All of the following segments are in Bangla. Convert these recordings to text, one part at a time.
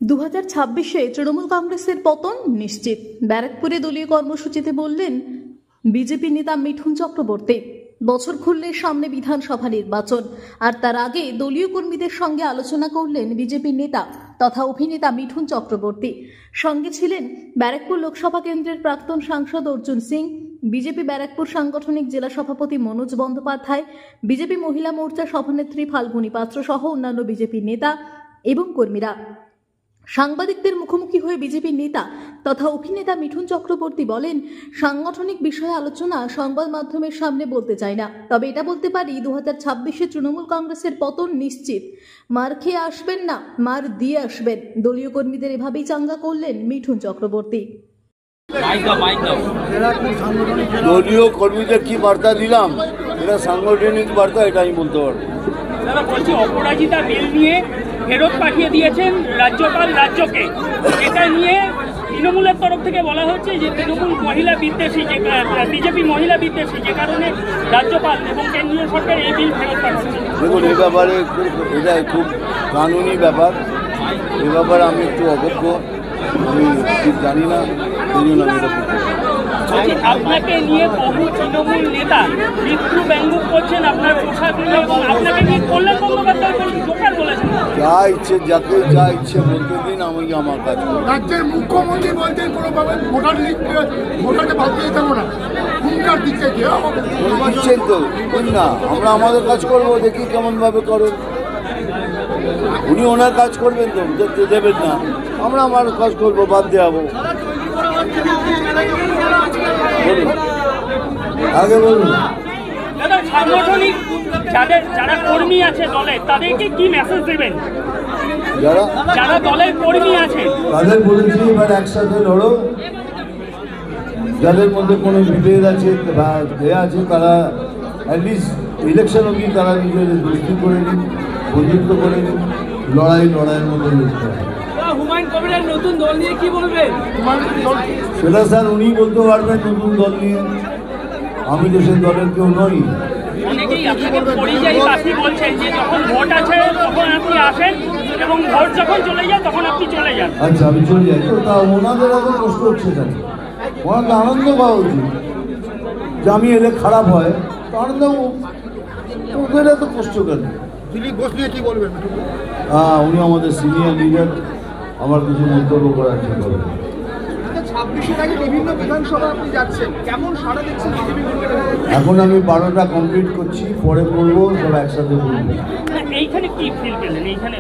2026-এ তৃণমূল কংগ্রেসের পতন নিশ্চিত। ব্যারাকপুরে দলীয় কর্মসূচিতে বললেন বিজেপি নেতা মিঠুন চক্রবর্তী। বছর খুললে সামনে বিধানসভা নির্বাচন, আর তার আগে দলীয় কর্মীদের সঙ্গে আলোচনা করলেন বিজেপি নেতা তথা অভিনেতা মিঠুন চক্রবর্তী। সঙ্গে ছিলেন ব্যারাকপুর লোকসভা কেন্দ্রের প্রাক্তন সাংসদ অর্জুন সিং, বিজেপি ব্যারাকপুর সাংগঠনিক জেলা সভাপতি মনোজ বন্দ্যোপাধ্যায়, বিজেপি মহিলা মোর্চা সভানেত্রী ফাল্গুনী পাত্র সহ অন্যান্য বিজেপি নেতা এবং কর্মীরা। সাংবাদিকদের মুখোমুখি হয়ে বিজেপি নেতা তথা অভিনেতা মিঠুন চক্রবর্তী বলেন, সাংগঠনিক বিষয়ে আলোচনা সংবাদ মাধ্যমের সামনে বলতে চাই না, তবে এটা বলতে পারি 2026-এ তৃণমূল কংগ্রেসের পতন নিশ্চিত। মার খেয়ে আসবেন না, মার দিয়ে আসবেন। দলীয় কর্মীদের এভাবেই চাঙ্গা করলেন মিঠুন চক্রবর্তী। দলীয় কর্মীদের কি বার্তা দিলাম, এটা সাংগঠনিক বার্তা, এটা আমি বলতে পারবো। বলছি, অপরাজিতা বিল নিয়ে ফেরত পাঠিয়ে দিয়েছেন রাজ্যপাল রাজ্যকে। এটা নিয়ে তৃণমূলের তরফ থেকে বলা হচ্ছে যে তৃণমূল মহিলা বিদ্বেষী, যে বিজেপি মহিলা বিদ্বেষী, যে কারণে রাজ্যপাল এবং কেন্দ্রীয় সরকার এই বিল ফেরত পাঠাচ্ছে। দেখুন, এই ব্যাপারে এটা খুব কানুনি ব্যাপার। এ ব্যাপারে আমি একটু অবজ্ঞ, আমি ঠিক জানি না, সেই জন্য আমি এটা করতে পারি। আপনাকে নিয়ে বহু তৃণমূল নেতা মৃত্যু ব্যঙ্গ করছেন, আপনার পোশাক নিয়ে, এবং আপনাকে নিয়ে কল্যাণ বন্দ্যোপাধ্যায় জোকার বলেছেন। যা ইচ্ছে, যাকে যা ইচ্ছে বলতে দিন, আমি আমার কাজ করি। রাজ্যের মুখ্যমন্ত্রী বলছেন কোনোভাবে ভোটারকে ভাবতে দেবো না, হুঙ্কার দিচ্ছে। দিচ্ছেন তো না, আমরা আমাদের কাজ করবো, দেখি কেমনভাবে করেন। উনি ওনার কাজ করবেন তো, দেখতে দেবেন না, আমরা আমার কাজ করবো, বাদ দেওয়াবো। আগে বলুন। সাংগঠনিক যারা কর্মী আছে দলে, তাদেরকে কি মেসেজ দেবেন? যারা দলের কর্মী আছে তাদের বলেছি, এবার একসাথে লড়ো। যাদের মধ্যে কোনো বিভেদ আছে বা দেয়া আছে, তারা অ্যাটলিস্ট ইলেকশন অবধি তারা নিজেদের দোস্তি করে নিন, বন্ধুত্ব করে নিন, লড়াইয়ের মধ্যে লিখতে হবে। হুমায়ুন কবিরের নতুন দল নিয়ে কি বলবেন? সেটা স্যার উনি বলতে পারবেন নতুন দল নিয়ে, আমি তো সেই দলের কেউ নই। অনেকেই আপনাকে পরিযায়ী বাসী বলছেন যে যখন ভোট আছে তখন আপনি আসেন এবং ভোট যখন চলে যায় তখন আপনি চলে যান। আচ্ছা, আমি চলে যাই তো, তা ওনাদের এত কষ্ট হচ্ছে কেন? ওনাকে আনন্দ পাওয়া উচিত। যে আমি এলে খারাপ হয়, তো আনন্দ, ওদের এত কষ্ট কেন? দিলীপ ঘোষ নিয়ে কি বলবেন? উনি আমাদের সিনিয়র লিডার, আমার কিছু মন্তব্য করার জন্য। 26-এর আগে বিভিন্ন বিধানসভা আপনি যাচ্ছেন, কেমন সাড়া দিচ্ছেন? এখন আমি 12টা কমপ্লিট করছি, পরে করবো, সব একসাথে করবো। এইখানে কি ফিল পেলেন? এইখানে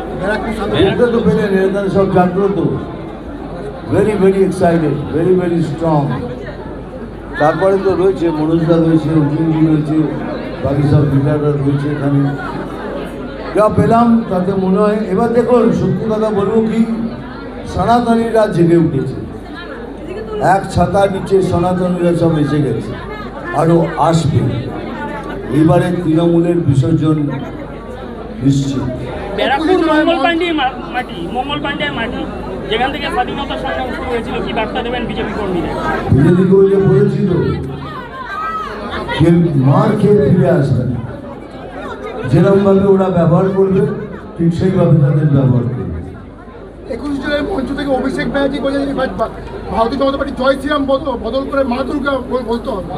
তো পেলেন, এখানে সব জাগ্রত, very very excited, very very strong. তারপরে তো রয়েছে মনোজদা রয়েছে, অর্জুনজি রয়েছে, বাকি সব লিডাররা রয়েছে এখানে। যা পেলাম তাতে মনে হয়, এবার দেখুন সত্যি কথা বলবো কি, সনাতনীরা জেগে উঠেছে। এক ছাতা নিচে সনাতনীরা সব এসে গেছে, আরও আসবে। এইবারে তৃণমূলের বিসর্জন নিশ্চিত। ব্যারাকপুর মঙ্গল পাণ্ডের মাটি, যেখান থেকে স্বাধীনতার সংগ্রাম শুরু হয়েছিল, কি বার্তা দেবেন বিজেপি কর্মীদের? বিজেপি কর্মীদের বলেছি তো, যে মার খেয়ে ফিরে আসবে না। যেরকমভাবে ওরা ব্যবহার করবে, ঠিক সেইভাবে তাদের ব্যবহার করবে। 21 জুলাই মঞ্চ থেকে অভিষেক ব্যানার্জি বলেন, ভারতীয় জনতা পার্টি জয় শ্রীরাম বদল করে মা দুর্গা বলতে হবে।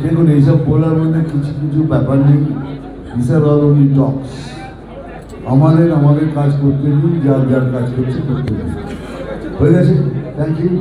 দেখুন, এইসব বলার মধ্যে কিছু কিছু ব্যাপার নেই। This are all only talks. আমাদের কাজ করতে দিন, যার কাজ করছে করতে দিন। হয়ে গেছে। Thank you.